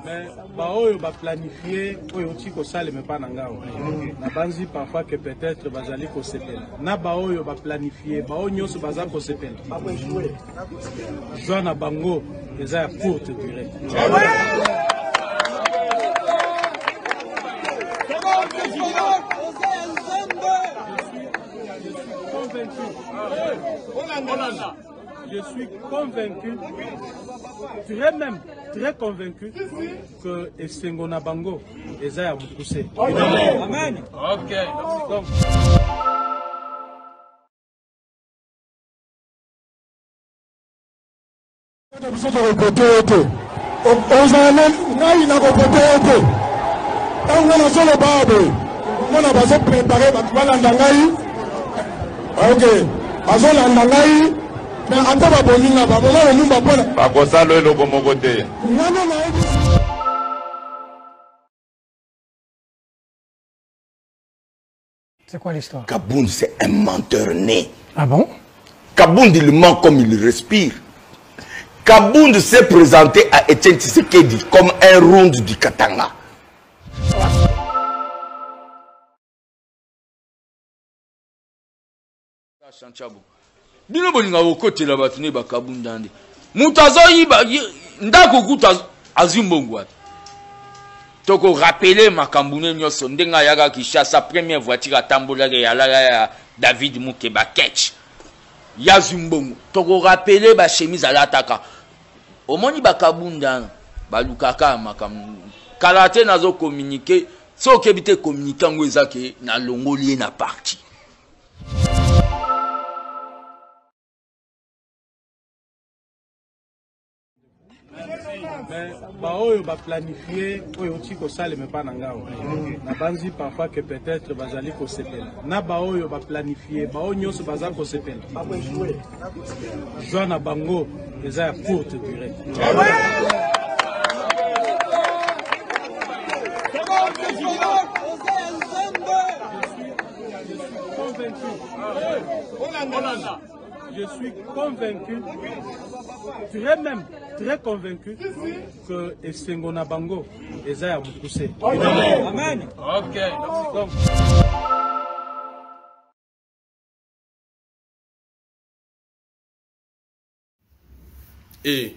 Mais baoyo ba planifier oyo tiko sale me pa nangao. Na banzi parfois que peut-être bazali ko sepela. Na baoyo ba planifier bao nyonso baza ko sepela. Joa na bango eza ya courte durée. Je suis convaincu, très convaincu que Esengo na bango eza ya mukuse. Amen. OK. Donc c'est quoi l'histoire? Kabound, c'est un menteur né. Ah bon? Kabound, il ment comme il respire. Kabound s'est présenté à Etienne Tshisekedi comme un round du Katanga. Bino bolinga okotela batune bakabunda nde mutu azoyiba ndako kutu azimbongwa toko rappeler makambune nyonso ndenga yaka Kinshasa première voiture atambolaka yalaka ya David Mukeba Ketch yazimbongo toko rappeler ba chemise alataka omoni bakabunda balukaka makam kalate nazo communiquer so kebite communiquer ngo ezake na longoli na parti. Mais baoyo ba planifier oyo tiko sale me pa nangao. Na banzi parfois que peut-être bazali ko sepela. Na baoyo ba planifier bao nyonso baza ko sepela. Joa na bango eza ya courte durée. Je suis convaincu, très convaincu que Esengo na bango eza ya mukuse. Amen. OK. Donc et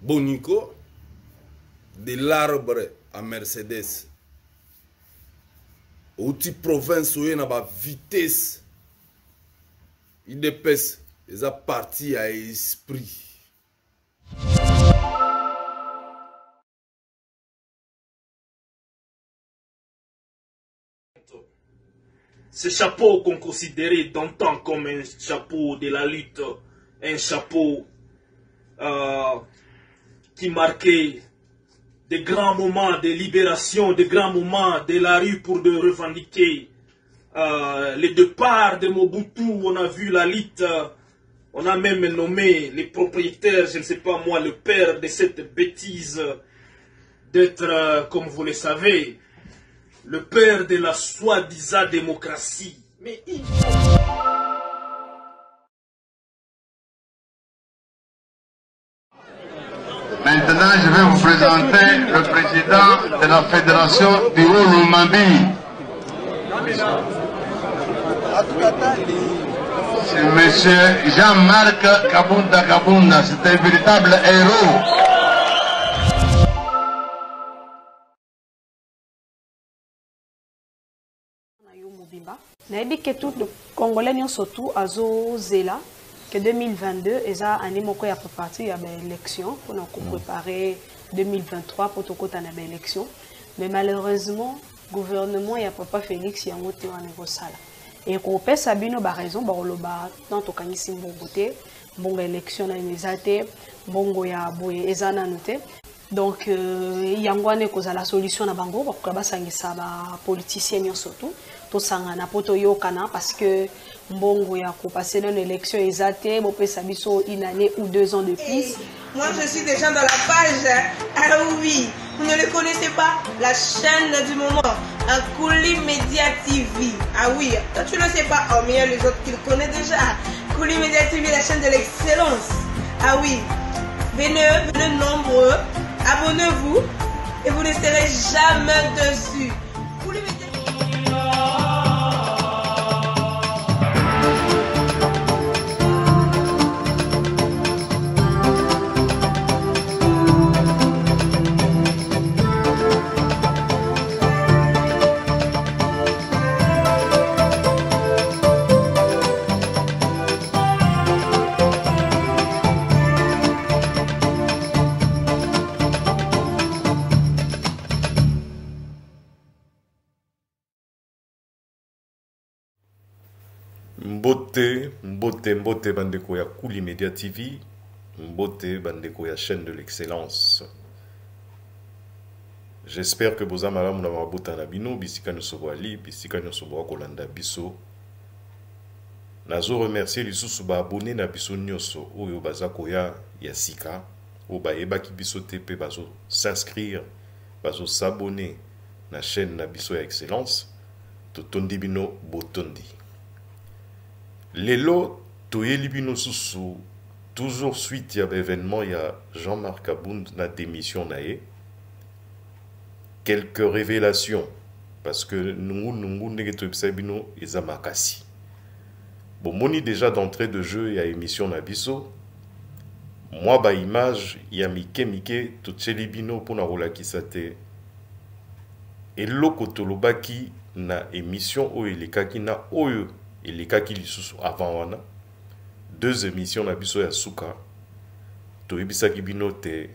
Bonico de l'arbre à Mercedes. Outil province où il y a une vitesse. Il dépasse les parti à esprit. Ce chapeau qu'on considérait d'antan comme un chapeau de la lutte, un chapeau qui marquait des grands moments de libération, des grands moments de la rue pour de revendiquer le départ de Mobutu. On a vu la lutte, on a même nommé les propriétaires, je ne sais pas moi, le père de cette bêtise d'être, comme vous le savez, le père de la soi-disant démocratie. Mais il faut... Maintenant, je vais vous présenter le président de la fédération du Haut-Lomami. C'est monsieur Jean-Marc Kabunda Kabunda. C'est un véritable héros. Nayebi que tout le Congolais surtout azo zela que 2022 eza année moko ya partir ya élection pour nous préparer 2023 pour tout côté na élection, mais malheureusement gouvernement ya papa Félix yango te wana kosala et ko pesa bino ba raison ba loba tant to kanisi mbongo te mbongo élection na ezate mbongo ya boye ezana noté. Donc yango ane kozala solution na bango ba ba sangisa ba politiciens surtout to sangana poto yokana parce que mbongo ya ko passer dans l'élection ezate bo pesa biso une année ou 2 ans de plus. Moi je suis déjà dans la page. Ah oui, vous ne le connaissez pas, la chaîne du moment, Kouli Media TV. Ah oui, toi tu ne sais pas, oh mais il y a les autres qui le connaissent déjà. Kouli Media TV, la chaîne de l'excellence. Ah oui, venez nombreux. Abonnez-vous et vous ne serez jamais dessus. Vous les mettez... Mbote bandeko ya Kuli Media TV, mbote bandeko ya chaîne de l'excellence. J'espère que vous avez na mabuta na bino bisika nyoso ali bisika nyoso kolanda biso. Nazo remercier lisusu ba abonné na biso nyoso oyo baza koya ya sika o ba ebaki biso te pe bazo s'inscrire bazo s'abonner na chaîne na biso ya excellence totondi bino botondi. Lelo toyeli bino susu toujours suite ya événement ya Jean-Marc Abound na démission nae. Quelques révélations parce que nous ndenge toyebisa bino eza makasi. Bon moni déjà d'entrée de jeu ya émission na biso. Moi ba image ya mike totcheli bino pona kolakisa te. Eloko tolobaki na émission oyo elekaki na oyo elekaki lisusu avant wana. Deux émissions na biso ya suka. Toyebisaki bino te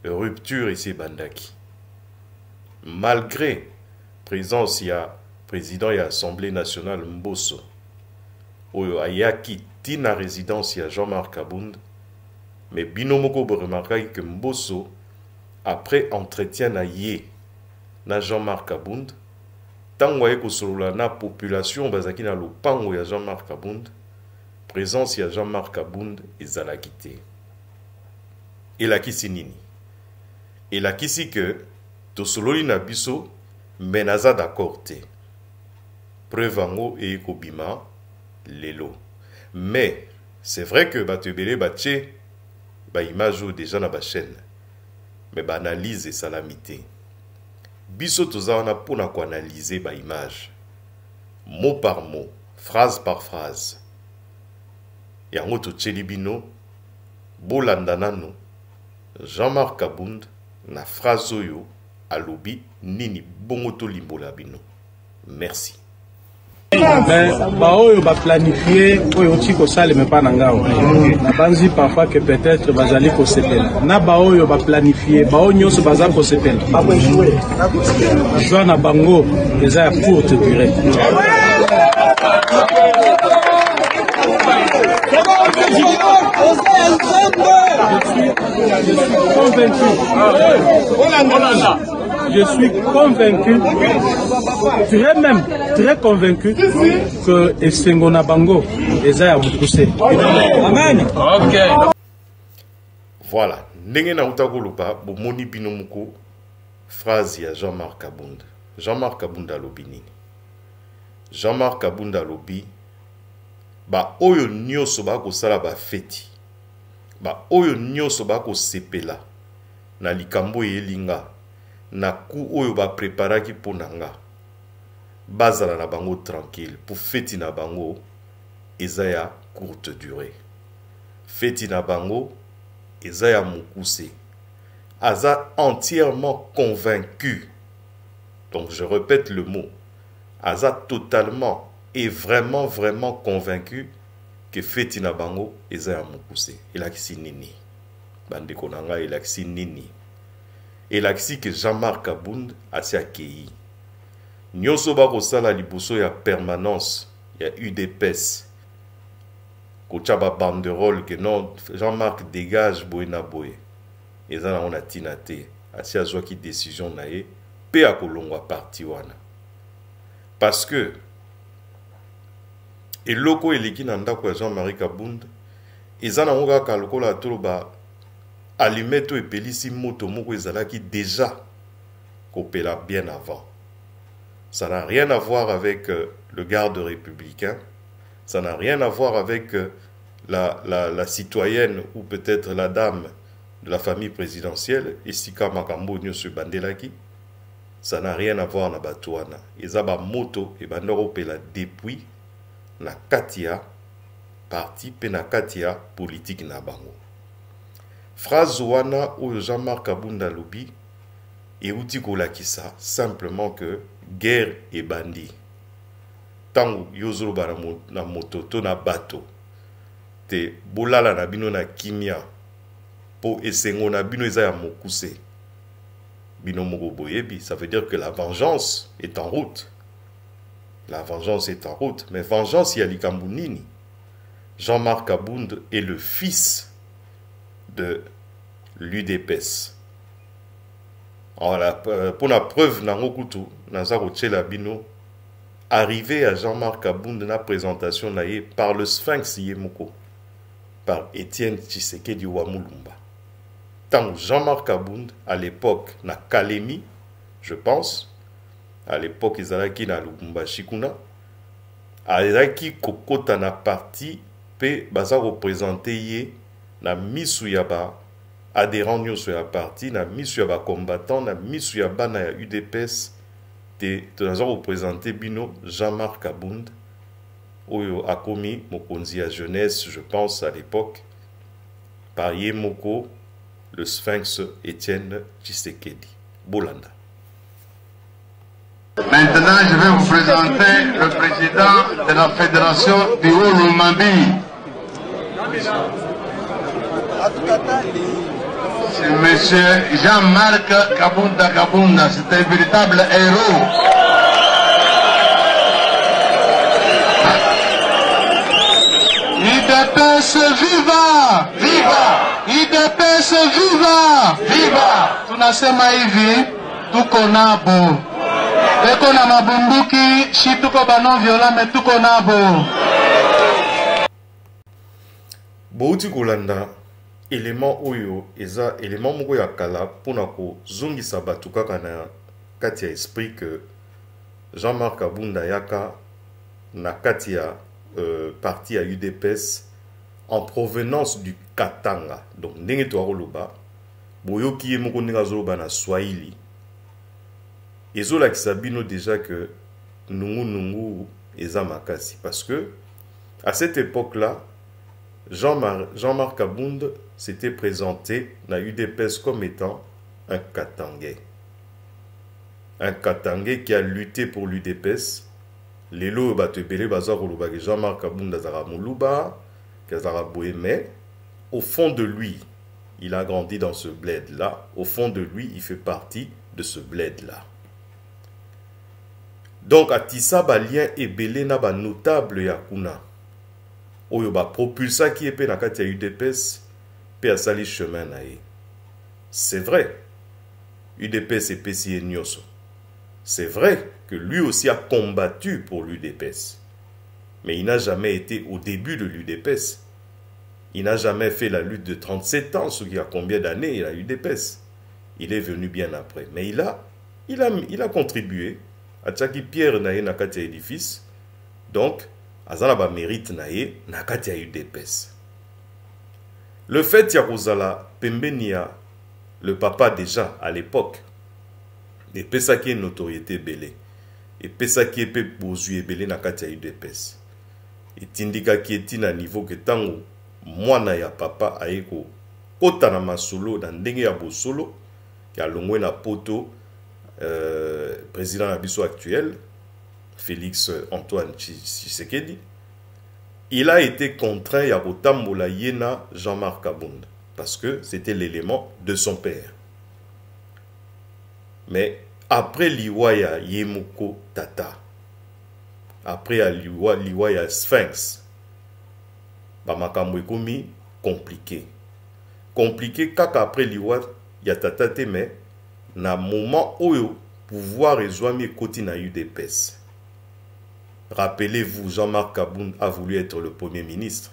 rupture ici bandaki. Malgré présence ya président ya Assemblée nationale Mbosso oyo ayaki tina résidence ya Jean-Marc Abound, mais bino moko bo remarquai que Mbosso après entretien na ye na Jean-Marc Abound tango aye kosolola na population bazaki na lopango ya Jean-Marc Abound, présence ya Jean-Marc Abound ezalaki te. Elakisi nini? Elakisi que tosololi na biso menaza d'accord te. Preuve ango e kobima lelo. Mais c'est vrai que batebele batche ba image déjà na ba chaîne. Mais ba analyse et salamité. Biso tozawana pona ko analyser ba image. Mot par mot, phrase par phrase. Yango to bino bolanda nano Jean-Marc Abound na phrase oyo alobi nini bongo to limbola bino. Merci. Ba oyo ba planifier oyo tiko sale me pa na ngao. Na banzi parfois que peut-être bazali ko sepela. Na ba oyo ba planifier ba oyo nyoso baza ko sepela. Joa na bango eza ya courte durée. Je suis convaincu, très convaincu que Essengona Bango Eza Mukuse. Amen. Ok. Voilà. Ndenge na utakolupa bomoni bino muko phrase ya Jean-Marc Abound. Jean-Marc Abound alobi nini? Jean-Marc Abound alobi ba oyo nyoso ba ko sala ba feti. Ba oyo nyoso ba ko sepela na likambo yelinga. Na ku oyo ba preparaki ponanga bazala na bango tranquille pour feti na bango eza ya courte durée. Feti na bango eza ya mukuse. Aza entièrement convaincu. Donc je répète le mot. Aza totalement et vraiment convaincu que feti na bango eza ya mukuse. Elakisi nini? Bandeko nanga elakisi nini? Et l'axi que Jean-Marc Abound a si accueilli. Nyoso ba kosala liboso ya permanence, ya UDPS. Kochaba banderole que non, Jean-Marc dégage boena boye. Et ça on a tinate. Asi azwa ki décision na ye, pe a kolongwa parti wana. Parce que eloko eleki na ndako ya Jean-Marc Abound, ezana ngoka kalokola toloba Allumeto et pelisi moto moko ezalaki déjà kopela bien avant. Ça n'a rien à voir avec le garde républicain. Ça n'a rien à voir avec la citoyenne ou peut-être la dame de la famille présidentielle, Esika Makambo Nyonso Bandelaki, ça n'a rien à voir avec Batouana. Ils ont moto et Banderopela depuis na Katia parti pe na Katia politique na bango. Phrase wana ou Jean-Marc Kabunda Lobi et outi kolakisa simplement que guerre et bandit. Tango yozolo ba na moto to na bato te bolala na bino na kimia po esengo na bino eza ya mokuse bino moko boyebi, ça veut dire que la vengeance est en route. La vengeance est en route, mais vengeance y a likambu nini. Jean-Marc Kabunda est le fils de l'UDPS. Pour la preuve nango kutu nazaro tchela bino arrivé à Jean-Marc Kabunda na présentation naie par le Sphinx Yemoko, par Étienne Tshisekedi Wamulumba. Tant Jean-Marc Kabunda, à l'époque, na Kalemi, je pense, à l'époque, ils allaient na Lubumba Shikuna, allaient kokota na parti, pe baza représenté yé, na misu yaba, adhérent nyonso ya parti, na misu yaba combattant, na misu yaba na UDPS, te naza représenté bino Jean-Marc Kabunda oyo akomi mokonzi ya jeunesse, je pense à l'époque, par Yemoko, le Sphinx Étienne Tshisekedi. Bolanda. Maintenant, je vais vous présenter le président de la fédération du Haut-Lomami. C'est M. Jean-Marc Kabunda Kabunda, c'est un véritable héros. IDPS viva! Viva! IDPS viva! Viva! Tunasema hivi, tuko nabo. Eko na mabunduki, shi tuko banon viola, me tuko nabo. Bouti kolanda élément oyo eza élément moko ya kala pona ko zongisa batu kaka na kati ya esprit que Jean-Marc Kabunda yaka na kati ya parti à UDPS en provenance du Katanga. Donc ndenge to akoloba boyoki ye moko ndenge azoloba na Swahili ezolakisa bino déjà que nungu eza makasi, parce que à cette époque-là Jean-Marc Kabunda s'était présenté dans l'UDPS comme étant un Katangais. Un Katangais qui a lutté pour l'UDPS. Les lots batebele bazaroluba que Jean-Marc Kabunda zara muluba, kazara bohemé. Au fond de lui, il a grandi dans ce bled-là. Au fond de lui, il fait partie de ce bled-là. Donc, à Tissa, lien et belé na ba notable yakuna. Oyo ba propulsa qui est pe na kati ya UDPS pe asali chemin na ye. C'est vrai. UDPS et PCA Nyoso. C'est vrai que lui aussi a combattu pour l'UDPS. Mais il n'a jamais été au début de l'UDPS. Il n'a jamais fait la lutte de 37 ans, ce qui a combien d'années il a UDPS. Il est venu bien après. Mais il a contribué à Tchaki Pierre Naye Nakati édifice. Donc, Azalaba mérite Naye Nakati UDPS. Le fait Yakozala Pembenia, le papa déjà à l'époque, et Pesaki notoriété belé, et Pesaki pe bozu belé Nakati UDPS. Et Tindika qui est à niveau que tango mwana ya papa aeko kota na masolo na ndenge ya bosolo ki alongwe na poto président na biso actuel Félix Antoine Tshisekedi. Il a été contraint ya kotambola yena Jean-Marc Kabunda parce que c'était l'élément de son père. Mais après Liwaya Yemoko Tata, après Liwaya Sphinx, makambo ekomi compliqué. Compliqué kaka après Liwa ya Tata te, mais na moment oyo pouvoir ezwami ekoti na UDPS. Rappelez-vous, Jean-Marc Kabunda a voulu être le premier ministre.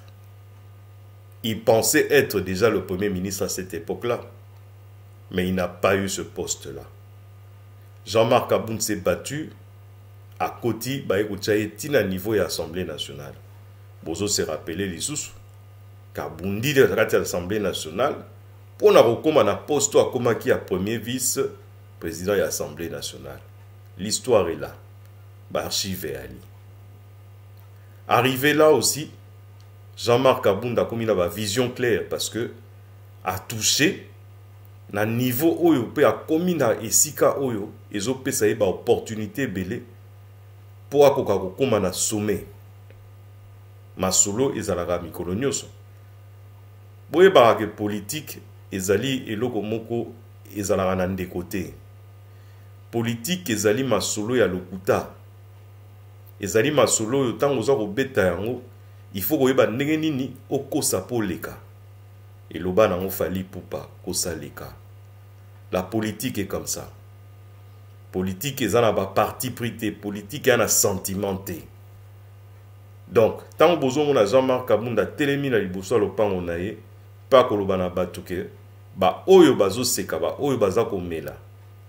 Il pensait être déjà le premier ministre à cette époque-là, mais il n'a pas eu ce poste-là. Jean-Marc Kabunda s'est battu à côté de à niveau de l'Assemblée nationale. Bozo s'est rappelé les sous. Kabundi de l'Assemblée nationale, pour na kokoma na poste akoma qui a premier vice président de l'Assemblée nationale. L'histoire est là. Archive est ali. Arrivé là aussi, Jean-Marc Kabunda a commis une vision claire parce que a touché na niveau oyo pe a commis na esika oyo ezo pesa ba opportunité belé pour akoka kokoma na sommet. Masolo ezalaka mikolo nyonso. Boye barake politique ezali eloko moko ezalaka na ndeko te. Politique ezali masolo ya lokuta. Ezali masolo yo tango za kobeta yango, il faut koyeba ndenge nini okosa po leka. Eloba nango fali pupa kosa leka. La politique est comme ça. Politique ezala ba parti pris, politique yana sentimenté. Donc, tant que vous avez Jean-Marc Kabunda télémina liboso lopango na ye, pas koloba na bato ke ba oyo bazo seka ba oyo bazako mela,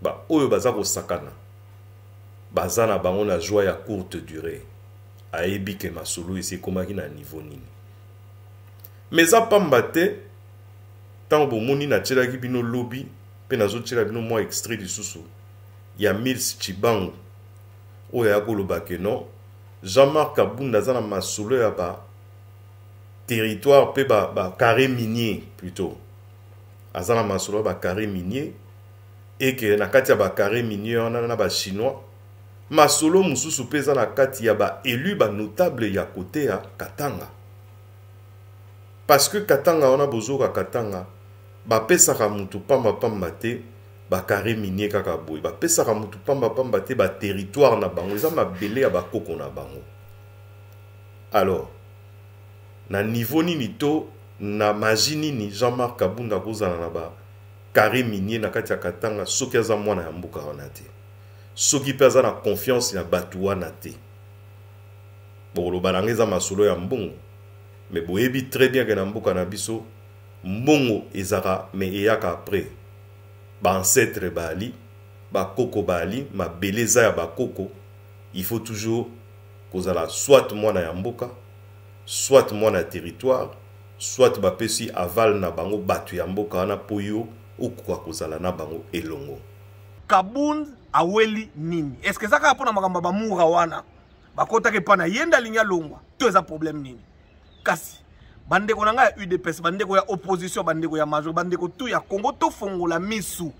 ba oyo bazako sakana. Bazana bango na joie ya courte durée. Ayebi ke masolo ese komaki na niveau nini. Mais ça pambate tant que moni na tshela ki bino lobby, pe nazo tshela bino moi extrait du susu. Ya Mills Chibango. Oyo ya koloba ke non. Jean-Marc Kabunda zana masolo ya ba territoire pe ba carré minier plutôt. Azana masolo ba carré minier et que na kati ya ba carré minier on na ba chinois. Masolo mususu pe zana kati ya ba élu ba notable ya côté ya Katanga. Parce que Katanga on a besoin ka Katanga ba pesa ka mutu pamba pamba te ba carré minier kaka boy ba pesa ka mutu pamba pamba te ba territoire na bango eza mabele ya ba koko na bango. Alors na niveau nini to na magie nini Jean-Marc Kabunda kozana na ba carré minier na kati ya Katanga soki aza mwana ya mbuka wana te, soki pe aza na confiance na batu wana te. Boloba nanga eza masolo ya mbongo, mais boyebi très bien que na mbuka na biso mbongo ezaka mais eyaka après. Ba ancêtre bali, ba koko bali, ma beleza ya ba koko, il faut toujours kozala soit mwana ya mboka, soit mwana ya territoire, soit ba pesi aval na bango batu ya mboka wana poyo okuka kozala na bango elongo. Kabund aweli nini? Est-ce que ça ka pona makamba ba mura wana? Bakota ke pana yenda linya longwa. To eza problème nini? Kasi bandeko nanga ya UDPS, bandeko ya opposition, bandeko ya major, bandeko tout ya Congo to fongola misu.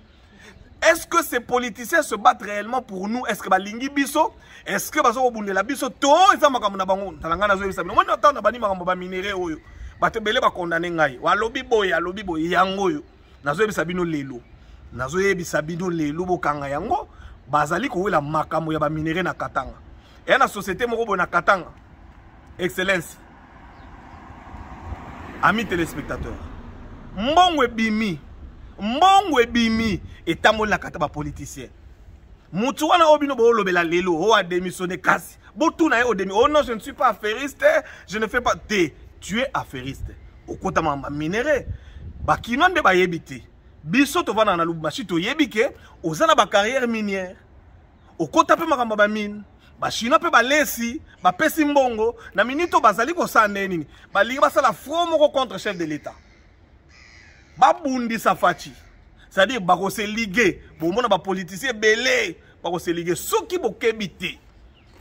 Est-ce que ces politiciens se battent réellement pour nous? Est-ce que balingi biso? Est-ce que baso bundela biso to eza makambo na bango? Talanga na zo bisa. Moi na tanda bani makambo ba minéraux oyo. Batebele ba condamner ngai. Wa lobi boy yango yo. Na zo bisa bino lelo. Na zo bisa bino lelo bokanga yango. Bazali ko wela makambo ya ba minéraux na Katanga. Et na société moko bo na Katanga. Excellence. Amis téléspectateurs, mbongwe bimi etamoli na kata ba politicien. Mutu wana obino bo lobela lelo o a démissionné kasi. Botu na o demi. Oh non, je ne suis pas affairiste, je ne fais pas de. Tu es affairiste. Okota mamba minéré. Ba kinande ba yebite. Biso to vana na lubashi to yebike ozana ba carrière minière. Okota pe makamba ba mine. Ba china pe ba lesi, ba pesi mbongo, na minito bazali ko sande nini. Ba lingi ba sala front contre chef de l'État. Ba bundi safachi. C'est-à-dire ba ko se liguer, bo mona ba politicien belé, ba ko se liguer soki bo kebite.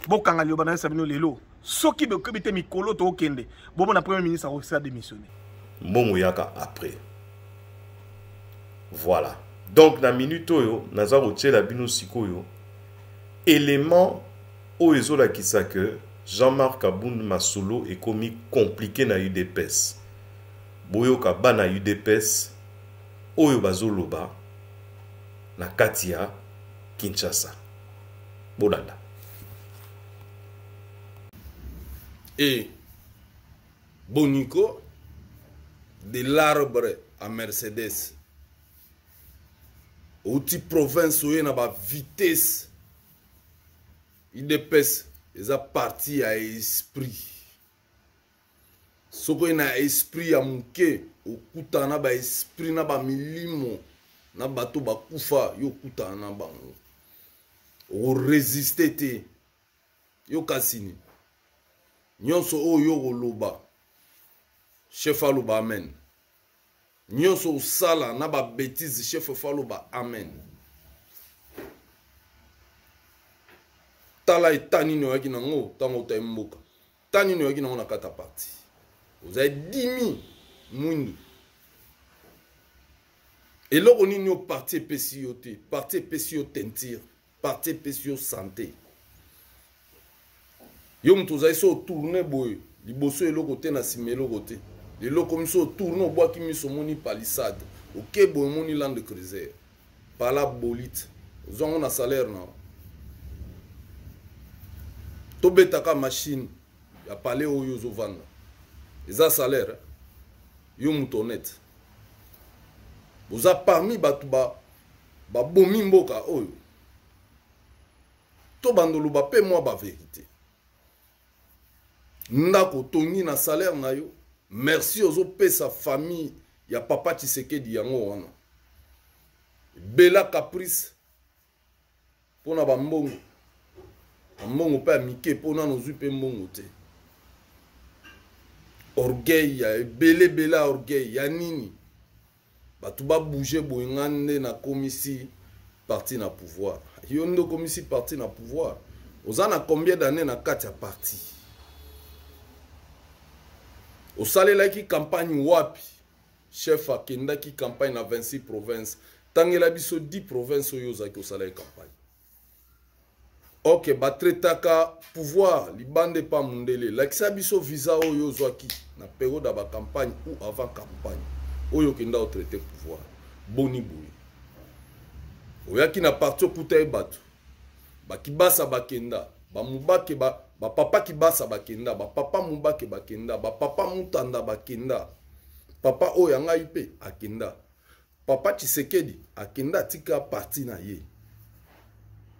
Bo kanga lio bana sabino lelo. Soki bo kebite mikolo to okende. Bo mona premier ministre a sa démissionné. Mbongo yaka après. Voilà. Donc na minute oyo naza ko tshela bino sikoyo élément Oezola qui sait que Jean-Marc Kabunda masolo est commis compliqué na UDPS. Boyo kaba na UDPS, Oyo bazoloba na Katia Kinshasa. Bolanda. Et Bonico, de l'arbre à Mercedes, outil province où il y a une vitesse. UDPS eza parti à esprit. Soko na esprit ya muke okuta na ba esprit na ba milimo na bato bakufa yo kuta na bango. O résister te. Yo kasini. Nyonso o yo loba. Chef aloba amen. nyonso osala na ba bêtise chef falo ba amen. Tala etani no yaki nango tango ta mboka. Tani no yaki nango na kata parti. Vous avez 10 000 mwindu. Et là on est au parti PCOT, parti PCO tentir, parti PCO santé. Yom tozai so tourner boy, liboso elo côté na simelo côté. Les locaux comme ça tourner au bois qui mis sur moni palissade. OK boy moni land de cruiser. Par la bolite. Vous avez un salaire non. Tobetaka machine ya parler au yozo vanda. Eza salaire. Yo moutonnet. Vous avez parmi batuba ba bomi mboka oyo. To bandolo ba pe moi ba vérité. Ndako tongi na salaire na yo. Merci aux autres sa famille ya papa Tshisekedi yango wana. Bela caprice pona ba mbongo. Mbongo pa mike pona nozu pe mbongo te. Orgueil ya bela orgueil ya nini. Batu ba bouger boingande na komisi parti na pouvoir. Yondo komisi parti na pouvoir. Ozana combien d'années na kati ya parti? Osalela ki campagne wapi? Chef akenda ki campagne na 26 provinces. Tangela biso 10 provinces oyo zaki osala campagne. Ok, batretaka pouvoir libande pa mundele. Lakisa biso visa oyo zwaki na période ba campagne ou avant campagne. Oyo kenda o traiter pouvoir. Boni boui. Oyaki na parti okuta ebatu. Bakibasa bakenda, ba mubake ba papa kibasa bakenda, ba papa mubake bakenda, ba papa mutanda bakenda. Papa oyanga ipe akenda. Papa Tshisekedi akenda tika parti na ye.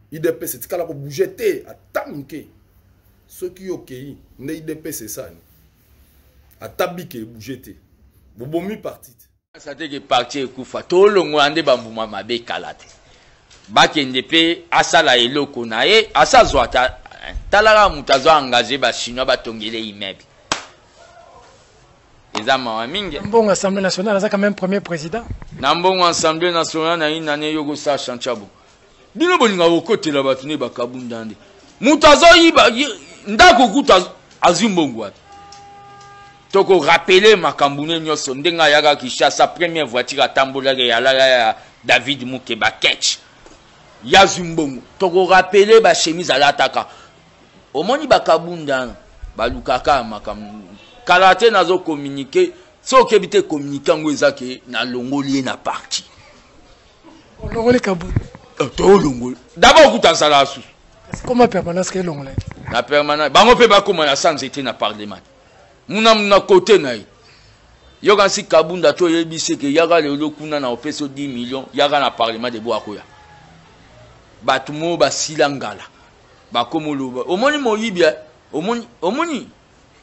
IDP c'est tika la ko bouger te atamke. Ceux qui okei, ne IDP c'est ça. Atabike bouger te. Bobomi parti. Ça te que parti ekufa to longo ande bambuma mabe kalate. Bakende pe asala eloko na ye asazwata talara mutazo engagé ba chinois batongele immeuble. Ezama mingi. Bon Assemblée nationale ça quand même premier président. Na bon Assemblée nationale na une année yogo sa chanchabo. Bino bolinga okotela batune bakabundande. Mutazo yiba ndako kuta azimbongo ati. Toko rappeler makambune nyoso ndenga yaga kisha sa première voiture atambola ya David Mukeba Ketch. Yazumbongo toko rappeler ba chemise alataka. Omoni bakabunda balukaka makam kalate nazo communiquer so kebite communiquer ngwezake na longolie na parti. Longole kabu. To longole. D'abord kutasala su. Comment permanence ke longole? Na permanence bango pe bakoma na sans été na parlement. Muna côté na yoga si kabunda to yebise ke yaga lelo kuna na opeso 10 millions yaga na parlement de boakoya batumo basilangala bakomoloba omoni moyibia omoni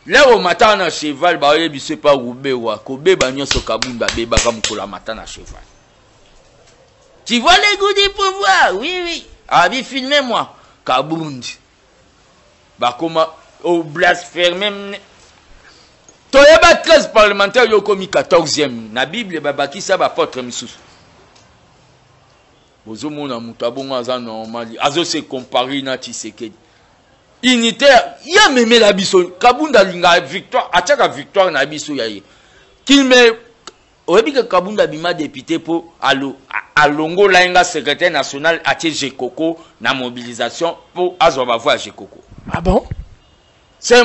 leo mata na cheval ba yebise pa rubewa kobeba nyoso kabunda beba kamukola mata na cheval. Tu vois les goûts du pouvoir? Oui abi filmez moi kabundi bakoma au blasphème. Toyeba 13 parlementaires yo komi 14e na Bible babakisa ba apôtre misusu. Bozo mona mutabonga za normal azo se comparer na Tshisekedi. Unitaire ya meme la biso Kabunda linga victoire ataka victoire na biso ya ye. Kilme oyebika Kabunda bima député po alongo lainga secrétaire national atie Jekoko na mobilisation pour azo ba voir Jekoko. Ah bon? C'est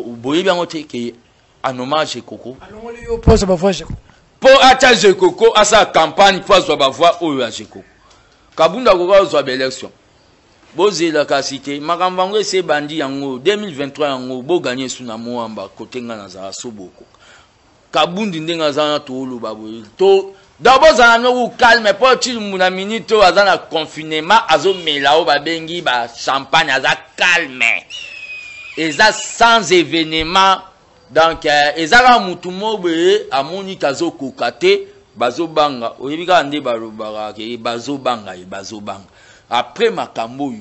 boye bien ote ke hommage Jekoko. Alors on oppose ba voix Jekoko. Pour atta Jekoko à sa campagne pour zo ba voix oyo a Jekoko. Kabunda ko zo ba élection. Bozi la kasite makambango se bandi yango 2023 yango bo gagner suna moamba kotenga na za soboko. Kabundi ndenga za to lo babo. To d'abord za no calme pour ti muna minute azana confinement azo melao ba bengi ba champagne aza calme. Eza sans événement. Donc, ezala mutumo be amoni kazo kokate bazo banga oyebika ande balobaka ke bazo banga. Après makambo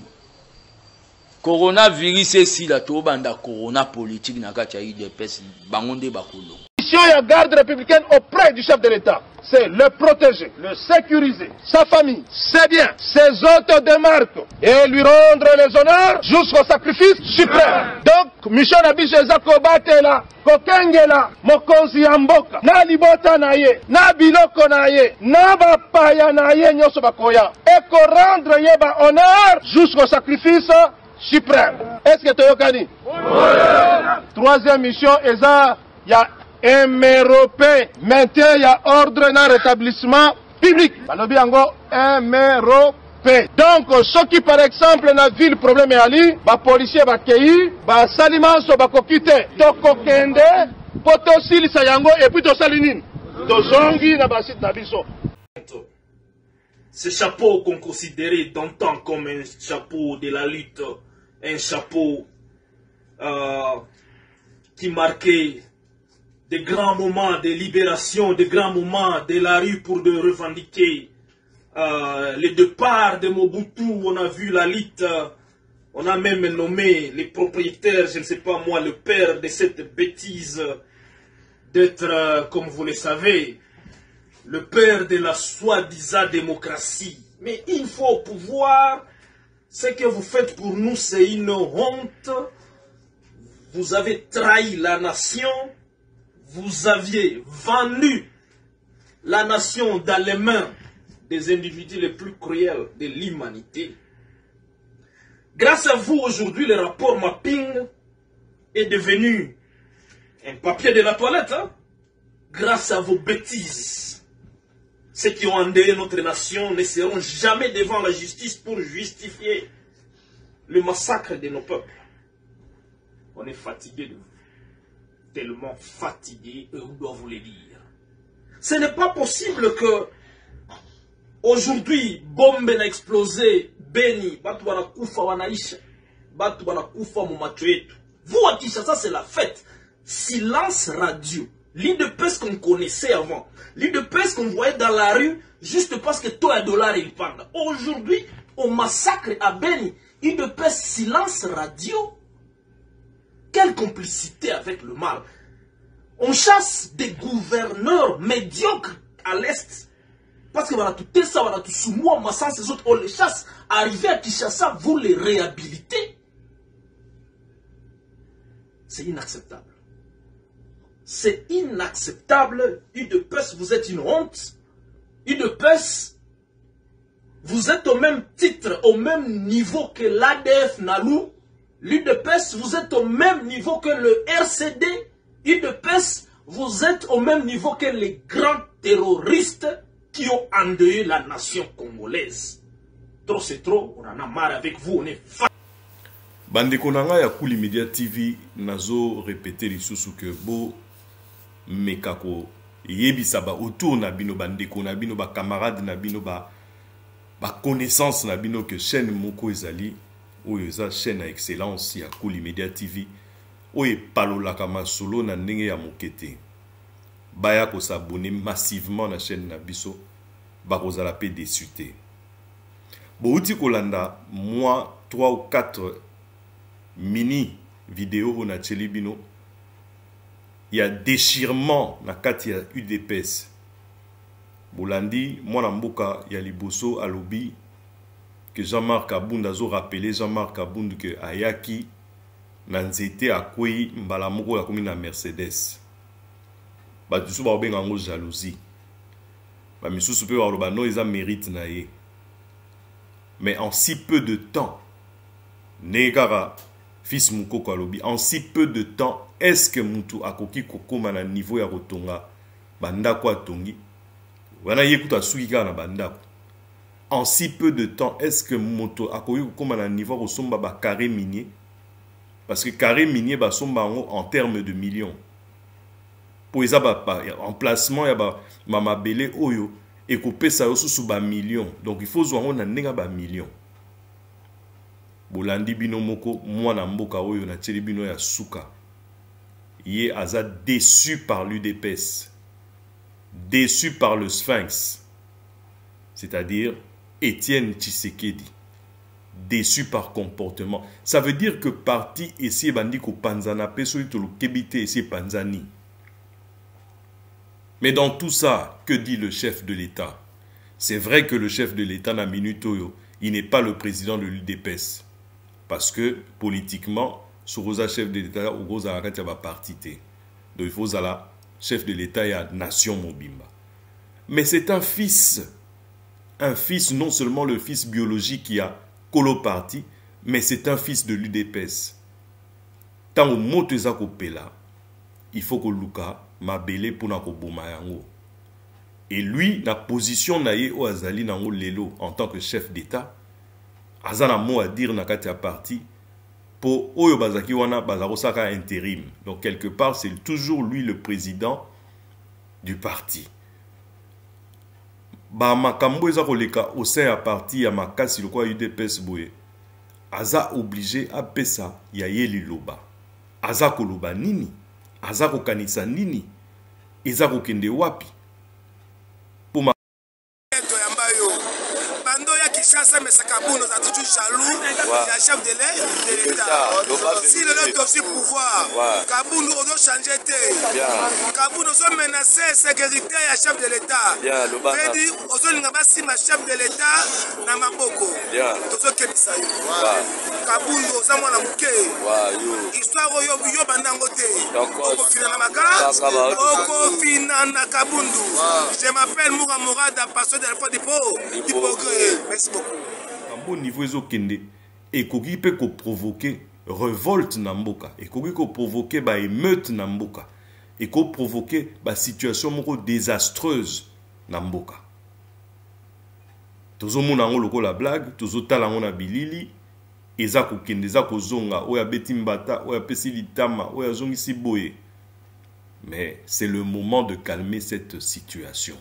coronavirus esi la to banda corona politique na kati ya UDPS bango nde bakolo. Mission ya garde républicaine auprès du chef de l'État. c'est le protéger, le sécuriser, sa famille, ses biens, ses hôtes de marque, et lui rendre les honneurs jusqu'au sacrifice suprême. Donc, mission Nabiso Ezako Batela, Kokengela, Mokonzi Amboka, na libota na ye, na biloko na ye, na bapaya na ye nyoso bakoya, et ko rendre ye ba honneur jusqu'au sacrifice suprême. Est-ce que tu as gagné? Troisième mission, il y a un Européen. Maintenant, il y a ordre dans le rétablissement public. Un Européen. Donc, ceux qui, par exemple, dans la ville, problème est ali, les policiers vont accueillir, les salimans vont quitter. Donc, Kende, Potosil, Sayango, et puis Tosalinine. Tozongi, Nabasit, Nabiso. Ce chapeau qu'on considérait d'antan comme un chapeau de la lutte, un chapeau qui marquait des grands moments de libération, des grands moments de la rue pour de revendiquer les départs de Mobutu. On a vu la lutte, on a même nommé les propriétaires, je ne sais pas moi, le père de cette bêtise d'être, comme vous le savez, le père de la soi-disant démocratie. Mais il faut pouvoir, ce que vous faites pour nous, c'est une honte. Vous avez trahi la nation, vous aviez vendu la nation dans les mains des individus les plus cruels de l'humanité. Grâce à vous, aujourd'hui, le rapport mapping est devenu un papier de la toilette. Hein? Grâce à vos bêtises, ceux qui ont endeuillé notre nation ne seront jamais devant la justice pour justifier le massacre de nos peuples. On est fatigué de vous. Tellement fatigué, et on doit vous le dire. Ce n'est pas possible que aujourd'hui, bombe n'a explosé, Beni, batu wana kufa wanaisha, batu wana kufa mumacho yetu. Vous à Kinshasa, c'est la fête. Silence radio. L'IDPS qu'on connaissait avant. L'IDPS qu'on voyait dans la rue, juste parce que toi, $1 il parle. Aujourd'hui, au massacre à Beni, l'IDPS silence radio. Quelle complicité avec le mal. On chasse des gouverneurs médiocres à l'Est. Parce que voilà, tout ça, voilà, tout sous moi, Massan, ces autres, on les chasse. Arrivé à Kinshasa, vous les réhabilitez. C'est inacceptable. C'est inacceptable. UDPS, vous êtes une honte. UDPS, vous êtes au même titre, au même niveau que l'ADF Nalou. L'UDPS, vous êtes au même niveau que le RCD. UDPS, vous êtes au même niveau que les grands terroristes qui ont endeuillé la nation congolaise. Trop c'est trop, on en a marre avec vous, on est fatigué. Bandeko nanga ya Kuli Media TV nazo répéter lisusu que bo mekako yebisa ba autour na bino bandeko na bino ba camarade na bino ba connaissance na bino que chaîne moko ezali oyo eza chaîne à excellence ya Kuli Media TV oyo palolaka masolo na ndenge ya mokete baya ko s'abonner massivement na chaîne na biso ba kozala pe déçu te bouti kolanda moi 3 ou 4 mini vidéo na Tchelibino, il y a déchirement na kati ya UDPS. Bolandi, moi na mboka ya liboso alobi que Jean-Marc Abound a rappelé Jean-Marc Abound que ayaki na nzete akwei mbala moko ya komi na Mercedes. Ba tusu ba obenga ngo jalousie. Ba misusu pe ba loba no eza mérite na ye. Mais en si peu de temps, Negara fils Moukoko alobi, en si peu de temps, est-ce que Moutou akoki kokoma na niveau ya kotonga bandako atongi? Wana yekuta suika na bandako. En si peu de temps, est-ce que Moutou akoki kokoma na niveau kosomba ba carré minier? Parce que carré minier ba somba en termes de millions. Pour eza ba emplacement ya ba mama belé oyo et couper ça sous ba millions. Donc il faut zwa na ndenga ba millions. Bolandi bino moko mwana mboka oyo na tsheli bino ya suka. Ye aza déçu par l'UDPS. Déçu par le Sphinx. C'est-à-dire Étienne Tshisekedi. Déçu par comportement. Ça veut dire que parti essayer bandi ko panzana peso to lo kebite essayer panzani. Mais dans tout ça, que dit le chef de l'État? C'est vrai que le chef de l'État, na minute oyo, il n'est pas le président de l'UDPS. Parce que, politiquement, sur le chef de l'État, ou Rosa Arrête, il y a parti. Donc il faut la chef de l'État et la nation Mobimba. Mais c'est un fils non seulement le fils biologique qui a Kolo Parti, mais c'est un fils de l'UDPS. Tant au mot Pela, il faut que Luka mabele pour na ko bomayango. Et lui, la position naye o azali nango lelo en tant que chef d'État, azana mot à dire na kati ya parti pour oyo bazaki wana bazako saka intérim. Donc quelque part, c'est toujours lui le président du parti. Ba makambo eza koleka au sein ya parti ya makasi lokwa UDPS boye. Aza obligé à pesa ya yeli loba. Aza koloba nini? Aza kokanisa nini? Eza kokende wapi? Kinshasa, mais Kabound a toujours jaloux, il a chef de l'État. Si le dossier pouvoir, Kabound a changé. Kabound a menacé la sécurité et chef de l'État. Il a dit, si ma chef de l'État n'a pas beaucoup. Kabound a mwana muke. Histoire yo bandangote. Okofina na maka. Okofina na Kabound. Je m'appelle Moura Mourada, pasteur de la foi du progrès. Merci beaucoup. À bon niveau ezokende ekoki pe ko provoquer révolte na mboka, ekoki ko provoquer ba émeute na mboka, eko provoquer ba situation moko désastreuse na mboka. Tozo mona ngo lokola blague, tozo tala ngo na bilili, eza ko kende eza ko zonga oya beti mbata, oya pesi litama, oya zongi si boye. Mais c'est le moment de calmer cette situation.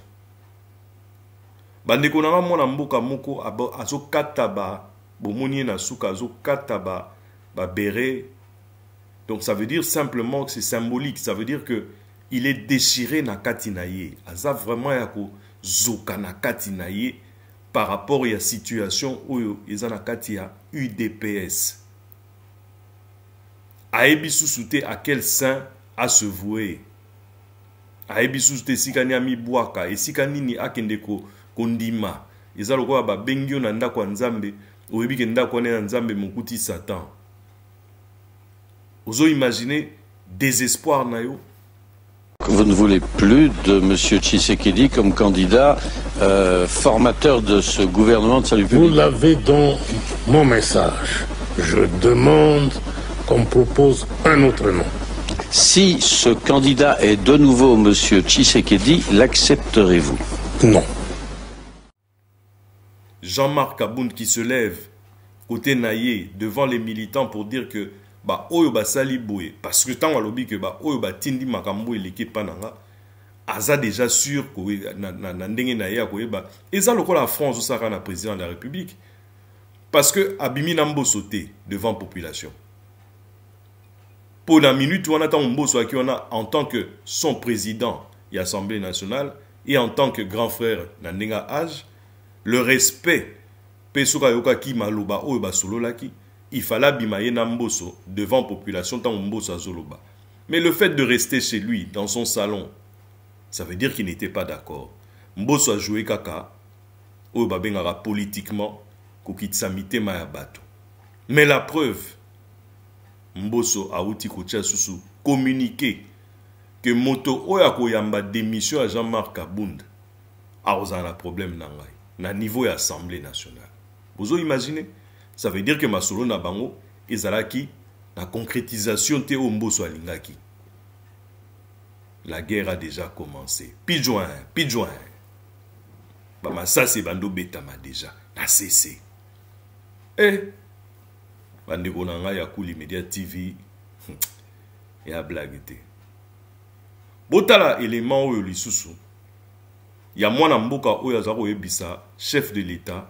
Bandeko na mwana mboka moko azo kataba bomoni na suka azo kataba ba béré. Donc ça veut dire simplement que c'est symbolique, ça veut dire que il est déchiré na katinaye. Aza vraiment yako zoka na katinaye par rapport à la situation où ils ont na katia UDPS. Aebi sousouté à quel sein à se vouer. Aebi sousouté sikani ami boaka et sikani ni akendeko kondima ezalo kwa ba bengio na ndako nzambe oyebi ke ndako na nzambe mokuti Satan. Ozo imaginer désespoir na yo. Vous ne voulez plus de M. Tshisekedi comme candidat formateur de ce gouvernement de salut public. Vous l'avez dans mon message. Je demande qu'on propose un autre nom. Si ce candidat est de nouveau M. Tshisekedi, l'accepterez-vous? Non. Jean-Marc Kabound qui se lève côté naïe devant les militants pour dire que ba oyo ba sali boye parce que tant walobi que ba oyo ba tindi makambo l'équipe pananga aza déjà sûr que na ndenge naïe akoyeba eza lokola France osaka na président de la République parce que abimi na mboso sauté devant population pour la minute où on attend mboso qui on a en tant que son président et Assemblée nationale et en tant que grand frère na ndenga âge. Le respect, il fallait bimaye namboso devant population tant mboso azoloba. Mais le fait de rester chez lui, dans son salon, ça veut dire qu'il n'était pas d'accord. Mboso a joué kaka, politiquement, kokitsamite mayabato. Mais la preuve, Mboso a outi kocha susu communiqué que moto oyako yamba démission à Jean-Marc Kabound a un problème nangai. Na niveau de l'Assemblée nationale. Vous imaginez? Ça veut dire que Masolo na bango ezalaki la concrétisation te omboso alingaki. La guerre a déjà commencé. Pidjoin. Bah ça c'est bando betama déjà. Na cessé. Bande konanga ya Kuli Media TV. Ya blague te. Botala élément oyo lisusu. Il y a mwana mboka oyo azako yebisa chef de l'État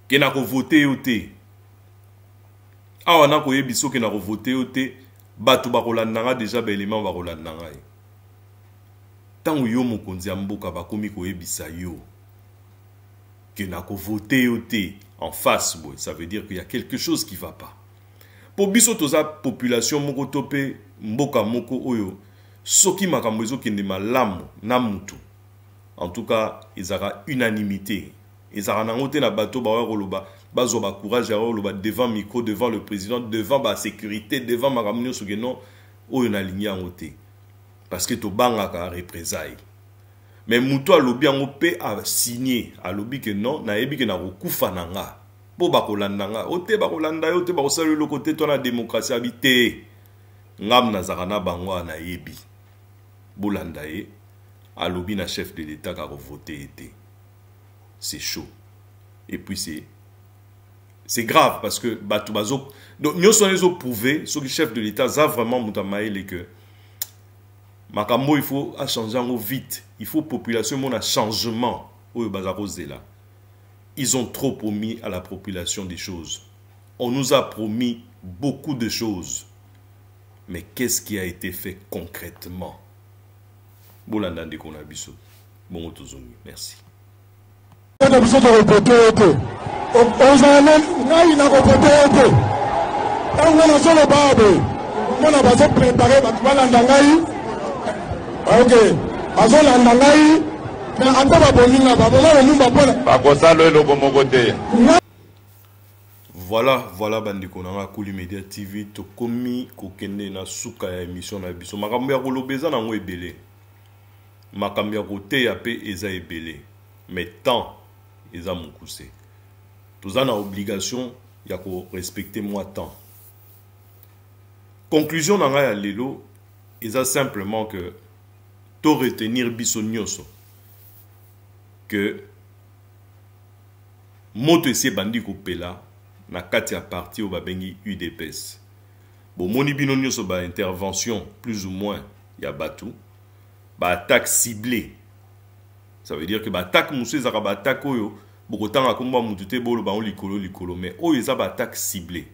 qui n'a ko voté yote. Awa na ko yebiso qui n'a ko voté yote batu ba kolandanga déjà ba élément ba kolandanga. Tango yo mokonzi ya mboka ba komi ko yebisa yo qui n'a ko voté yote en face boy, ça veut dire qu'il y a quelque chose qui va pas. Pour biso toza population moko topé mboka moko oyo soki makambo ezokende malamu na mutu en tout cas ezaka unanimité ezaka nango te na bato bawa koloba bazwa ba courage ya koloba devant micro devant le président devant ba sécurité devant makambo nyonso ke non oyo na ligne yango te parce que to bangaka représailles mais mutu alobi yango pe a signé alobi ke non na yebi ke na kokufa nanga po bakolanda nga ote bakolanda yo te bakosala lo côté to na démocratie habité ngam nazaka na bango na yebi bolanda ye alobi na chef de l'état ka voter été c'est chaud et puis c'est grave parce que batu bazo donc nous sommes prouvé ce que chef de l'état a vraiment mutamaele que makambo il faut changer vite il faut population mon changement au bazarose là ils ont trop promis à la population des choses on nous a promis beaucoup de choses mais qu'est-ce qui a été fait concrètement bolanda de konabiso bon tozongi merci Voilà bandeko na Kuli Media TV to komi kokende na suka ya émission na biso makambo ya kolobeza na ngo ebele makambo ya kote ya pe eza ebele mais tant eza mukuse toza na obligation ya ko respecter moi temps conclusion na nga ya lelo eza simplement que to retenir biso nyonso que moto ese bandi kopela na kati ya parti au babengi UDPS bon moni bino nyonso ba intervention plus ou moins ya batu ba attaque ciblée ça veut dire que ba attaque musu ezaka ba attaque oyo bokotanga komba mutu te bolo ba likolo mais oyo eza ba attaque ciblée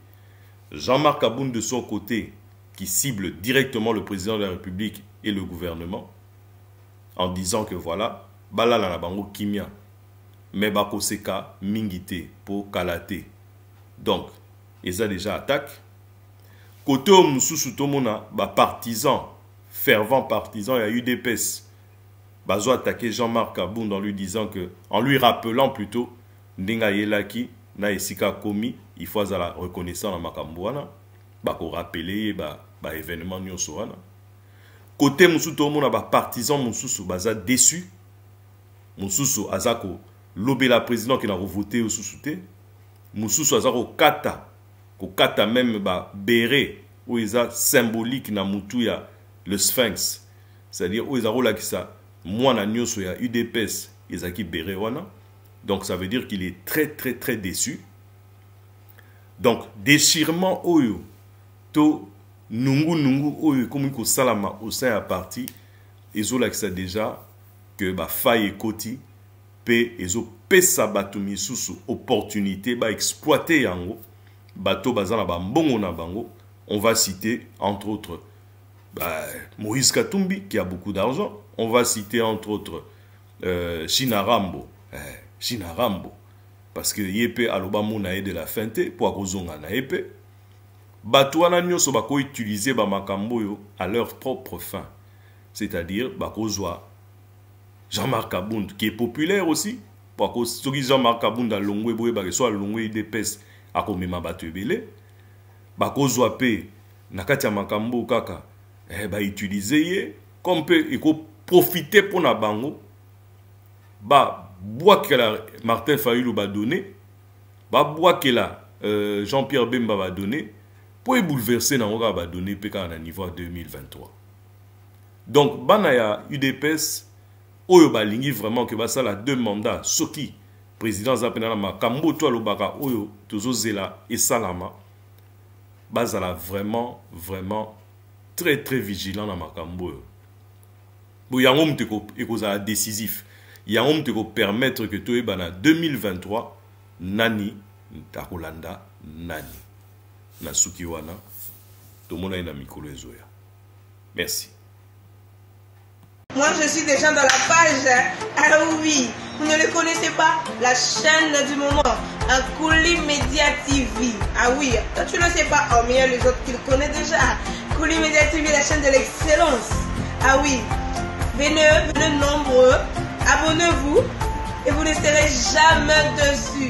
Jean-Marc Kabound de son côté qui cible directement le président de la République et le gouvernement en disant que voilà balala na bango kimia mais bakoseka mingité pour kalaté donc ils ont déjà attaque côté au mususu tomona ba partisan fervent partisan il y a eu UDPS bazo attaqué Jean-Marc Kabound en lui disant que en lui rappelant plutôt ndenga yelaki na esika komi il faut à la reconnaissance na makambo wana bako rappeler ba événement nyonso wana côté mususu tomona ba partisan mususu baza déçu mususu azako lobela président qui n'a voté au sous-souté mususu azako kata même ba béré où ils a symbolique na mutu ya le sphinx c'est-à-dire où ils a rolakisa moi na nyoso ya UDPS ezaki béré wana donc ça veut dire qu'il est très déçu donc déchirement oyo to nungu oyo comme ko salama au sein ya parti ezolakisa déjà que ba faille koti pe ezo pesa bato misusu opportunité ba exploiter yango bato bazana ba mbongo na bango on va citer entre autres Moïse Katumbi qui a beaucoup d'argent on va citer entre autres Shinarambo parce que yepe aloba mona de la finte pour akozonga na yepe bato wana nyonso bako utiliser ba makambo yo à leur propre fin c'est-à-dire bakozwa Jean-Marc Kabound qui est populaire aussi parce que ce qui Jean-Marc Kabound a longwe boye ba soit longwe DPS a komema bato ebele bakozwa pe nakati ya makambo kaka ba utiliser ye comme peut eko profiter pour na bango ba bois que la Martin Fayulu ba donné ba bois que la Jean-Pierre Bemba va donner pour bouleverser na ngoka ba donner pe ka na niveau 2023 donc bana ya UDPS oyo balingi vraiment que ça la deux mandats soki président zapena na makambo to alobaka oyo tozozela et salama bazala vraiment très vigilant na makambo bo yango mteko ekoza décisif yango mteko permettre que to ebana 2023 nani takolanda nani na suki wana to mona ina mikolo ezoya merci. Moi, je suis déjà dans la page. Ah oui, vous ne le connaissez pas, la chaîne du moment, Kuli Media TV. Ah oui, toi tu ne sais pas, oh mais il y a les autres qui le connaissent déjà. Kuli Media TV, la chaîne de l'excellence. Ah oui, venez nombreux, abonnez-vous et vous ne serez jamais déçus.